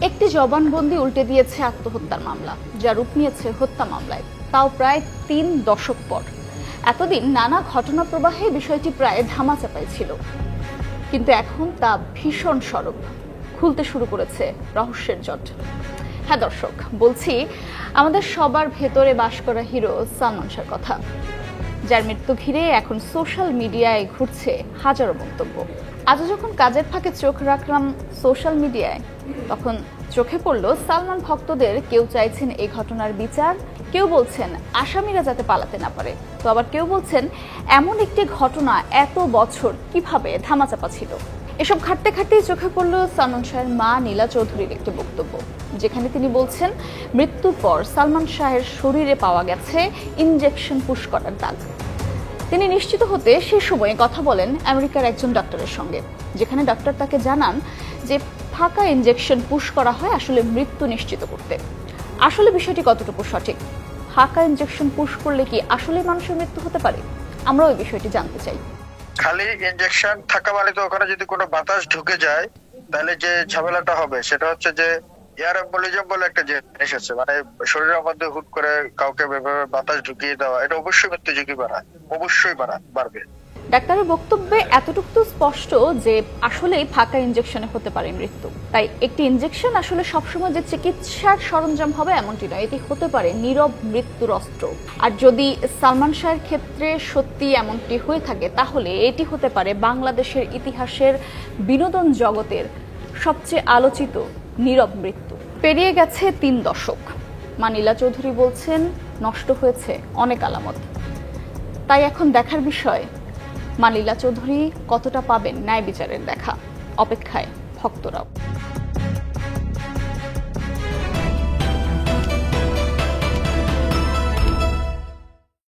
একটি জবানবন্দি উল্টে দিয়েছে আত্মহত্যার মামলা, যা রূপ নিয়েছে হত্যা মামলায়, তাও প্রায় 3 দশক পর। এতদিন নানা ঘটনা প্রবাহে বিষয়টি প্রায় ধামাচাপায় ছিল, কিন্তু এখন তা ভীষণ সরব, খুলতে শুরু করেছে রহস্যের জট। হ্যাঁ দর্শক, বলছি আমাদের সবার ভেতরে বাস করা হিরো সালমান শাহর কথা, যার মৃত্যু ঘিরে এখন সোশ্যাল মিডিয়ায় ঘুরছে হাজারো মন্তব্য। আজ যখন কাজের ফাঁকে চোখ রাখলাম সোশ্যাল মিডিয়ায়, তখন চোখে পড়ল সালমান ভক্তদের কেউ চাইছেন এই ঘটনার বিচার, কেউ বলছেন আসামিরা যাতে পালাতে না পারে, তো আবার কেউ বলছেন এমন একটি ঘটনা এত বছর কিভাবে ধামাচাপা ছিল। এসব ঘাটতে ঘাটতেই চোখে পড়ল সালমান শাহের মা নীলা চৌধুরীর একটি বক্তব্য, যেখানে তিনি বলছেন মৃত্যুর পর সালমান শাহের শরীরে পাওয়া গেছে ইনজেকশন পুশ করার দাগ। তিনি নিশ্চিত হতে সে সময়ে কথা বলেন আমেরিকার একজন ডাক্তারের সঙ্গে, যেখানে ডাক্তার তাকে জানান যে ফাঁকা ইনজেকশন পুশ করা হয় আসলে মৃত্যু নিশ্চিত করতে। আসলে বিষয়টি কতটুকু সঠিক? ফাঁকা ইনজেকশন পুশ করলে কি আসলে মানুষের মৃত্যু হতে পারে? আমরা ওই বিষয়টি জানতে চাই। খালি ইনজেকশন থাকা মানে তো ওখানে যদি কোনো বাতাস ঢুকে যায় তাহলে যে ঝামেলাটা হবে সেটা হচ্ছে যে এয়ার এম্বোলিজম বলে একটা জিনিস আছে, মানে শরীরের মধ্যে হুট করে কাউকে বাতাস ঢুকিয়ে দেওয়া, এটা অবশ্যই মৃত্যু ঝুঁকি বাড়বে। ডাক্তারের বক্তব্যে এতটুকু স্পষ্ট যে আসলে ফাঁকা ইনজেকশনে হতে পারে মৃত্যু। তাই একটি ইনজেকশন আসলে সবসময় যে চিকিৎসার সরঞ্জাম হবে এমনটি নয়, এটি হতে পারে নীরব মৃত্যুর অস্ত্র। আর যদি সালমান শাহের ক্ষেত্রে সত্যি এমনটি হয়ে থাকে, তাহলে এটি হতে পারে বাংলাদেশের ইতিহাসের বিনোদন জগতের সবচেয়ে আলোচিত নীরব মৃত্যু। পেরিয়ে গেছে 3 দশক, মা নীলা চৌধুরী বলছেন নষ্ট হয়েছে অনেক আলামত। তাই এখন দেখার বিষয় মা লীলা চৌধুরী কতটা পাবেন ন্যায় বিচারের দেখা। অপেক্ষায় ভক্তরাও।